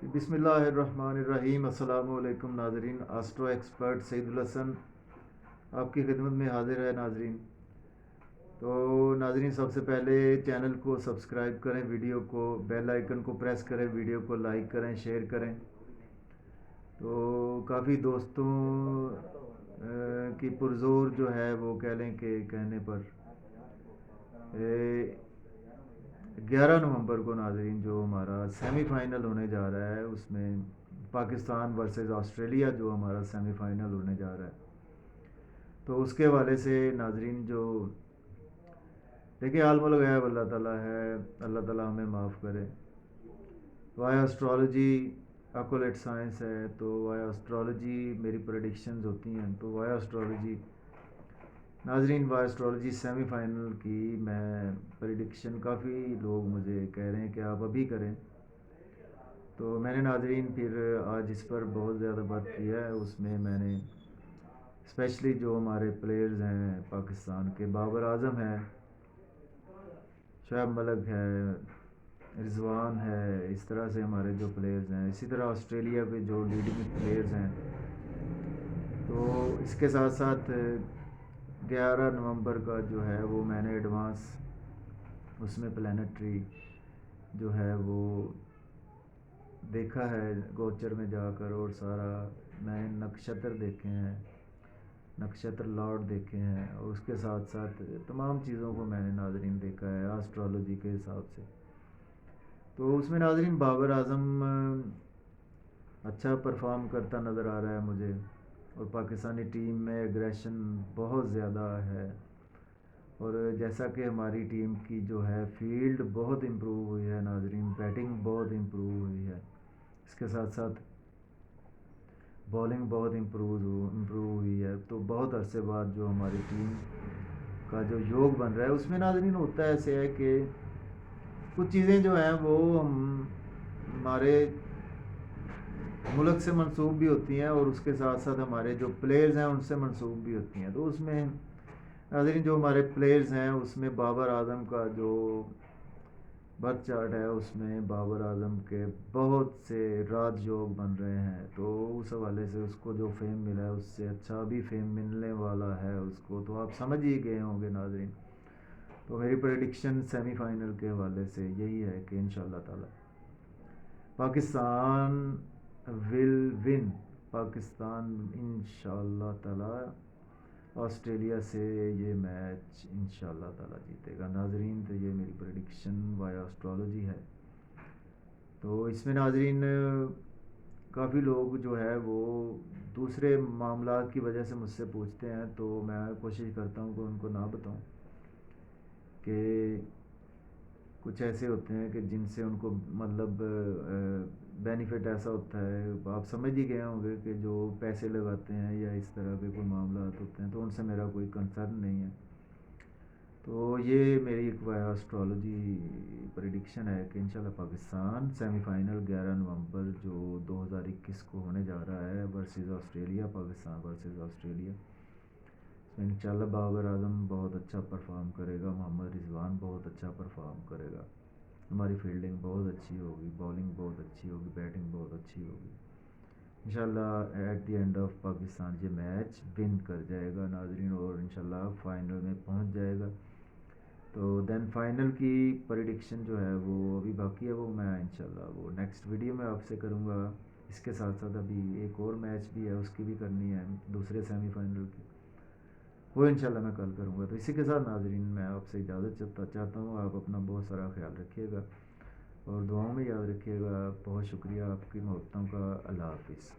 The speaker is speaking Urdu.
بسم اللہ الرحمن الرحیم۔ السلام علیکم ناظرین، آسٹرو ایکسپرٹ سعید الحسن آپ کی خدمت میں حاضر ہے ناظرین۔ تو ناظرین، سب سے پہلے چینل کو سبسکرائب کریں، ویڈیو کو بیل آئیکن کو پریس کریں، ویڈیو کو لائک کریں، شیئر کریں۔ تو کافی دوستوں کی پرزور جو ہے وہ کہہ لیں کہ کہنے پر 11 نومبر کو ناظرین جو ہمارا سیمی فائنل ہونے جا رہا ہے، اس میں پاکستان ورسز آسٹریلیا جو ہمارا سیمی فائنل ہونے جا رہا ہے، تو اس کے حوالے سے ناظرین جو دیکھیں، عالم الغیب اللہ تعالیٰ ہے، اللہ تعالیٰ ہمیں معاف کرے۔ وایا اسٹرالوجی اکولیٹ سائنس ہے، تو وایا اسٹرالوجی میری پریڈکشنز ہوتی ہیں، تو وایا اسٹرالوجی ناظرین، وایا اسٹرالوجی سیمی فائنل کی میں پریڈکشن کافی لوگ مجھے کہہ رہے ہیں کہ آپ ابھی کریں، تو میں نے ناظرین پھر آج اس پر بہت زیادہ بات کیا ہے۔ اس میں نے اسپیشلی جو ہمارے پلیئرز ہیں پاکستان کے، بابر اعظم ہے، شعیب ملک ہے، رضوان ہے، اس طرح سے ہمارے جو پلیئرز ہیں، اسی طرح آسٹریلیا کے جو لیڈنگ پلیئرز ہیں، تو اس کے ساتھ ساتھ 11 نومبر کا جو ہے وہ میں نے ایڈوانس اس میں پلانٹری جو ہے وہ دیکھا ہے گوچر میں جا کر، اور سارا میں نے نکشتر دیکھے ہیں، نکشتر لاٹ دیکھے ہیں، اور اس کے ساتھ ساتھ تمام چیزوں کو میں نے ناظرین دیکھا ہے آسٹرالوجی کے حساب سے۔ تو اس میں ناظرین بابر اعظم اچھا پرفارم کرتا نظر آ رہا ہے مجھے، اور پاکستانی ٹیم میں ایگریشن بہت زیادہ ہے، اور جیسا کہ ہماری ٹیم کی جو ہے فیلڈ بہت امپروو ہوئی ہے ناظرین، بیٹنگ بہت امپروو ہوئی ہے، اس کے ساتھ ساتھ بولنگ بہت امپروو ہوئی ہے، تو بہت عرصے بعد جو ہماری ٹیم کا جو یوگ بن رہا ہے اس میں ناظرین ہوتا ایسے ہے کہ کچھ چیزیں جو ہیں وہ ہمارے ملک سے منسوب بھی ہوتی ہیں، اور اس کے ساتھ ساتھ ہمارے جو پلیئرز ہیں ان سے منسوب بھی ہوتی ہیں۔ تو اس میں ناظرین جو ہمارے پلیئرز ہیں اس میں بابر اعظم کا جو برتھ چارٹ ہے، اس میں بابر اعظم کے بہت سے راج یوگ بن رہے ہیں، تو اس حوالے سے اس کو جو فیم ملا ہے اس سے اچھا بھی فیم ملنے والا ہے اس کو، تو آپ سمجھ ہی گئے ہوں گے ناظرین۔ تو میری پریڈکشن سیمی فائنل کے حوالے سے یہی ہے کہ انشاءاللہ تعالی پاکستان ول ون، پاکستان انشاءاللہ تعالی آسٹریلیا سے یہ میچ انشاءاللہ تعالی جیتے گا ناظرین۔ تو یہ میری پریڈکشن وایا اسٹرالوجی ہے۔ تو اس میں ناظرین کافی لوگ جو ہے وہ دوسرے معاملات کی وجہ سے مجھ سے پوچھتے ہیں، تو میں کوشش کرتا ہوں کہ ان کو نہ بتاؤں، کہ کچھ ایسے ہوتے ہیں کہ جن سے ان کو مطلب بینیفٹ ایسا ہوتا ہے، آپ سمجھ ہی گئے ہوں گے کہ جو پیسے لگاتے ہیں یا اس طرح کے کوئی معاملات ہوتے ہیں، تو ان سے میرا کوئی کنسرن نہیں ہے۔ تو یہ میری ایک وایا اسٹرالوجی پریڈکشن ہے کہ انشاءاللہ پاکستان سیمی فائنل 11 نومبر جو 2021 کو ہونے جا رہا ہے versus Australia, Pakistan versus Australia, اس میں انشاءاللہ بابر اعظم بہت اچھا پرفارم کرے گا، محمد رضوان بہت اچھا پرفارم کرے گا، ہماری فیلڈنگ بہت اچھی ہوگی، بالنگ بہت اچھی ہوگی، بیٹنگ بہت اچھی ہوگی، انشاءاللہ at the end of Pakistan یہ میچ ون کر جائے گا ناظرین، اور انشاءاللہ فائنل میں پہنچ جائے گا۔ تو دین فائنل کی پریڈکشن جو ہے وہ ابھی باقی ہے، وہ میں انشاءاللہ وہ نیکسٹ ویڈیو میں آپ سے کروں گا۔ اس کے ساتھ ساتھ ابھی ایک اور میچ بھی ہے، اس کی بھی کرنی ہے، دوسرے سیمی فائنل کی، وہ انشاءاللہ میں کل کروں گا۔ تو اسی کے ساتھ ناظرین میں آپ سے اجازت چاہتا ہوں، آپ اپنا بہت سارا خیال رکھیے گا اور دعاؤں میں یاد رکھیے گا۔ بہت شکریہ آپ کی محبتوں کا، اللہ حافظ۔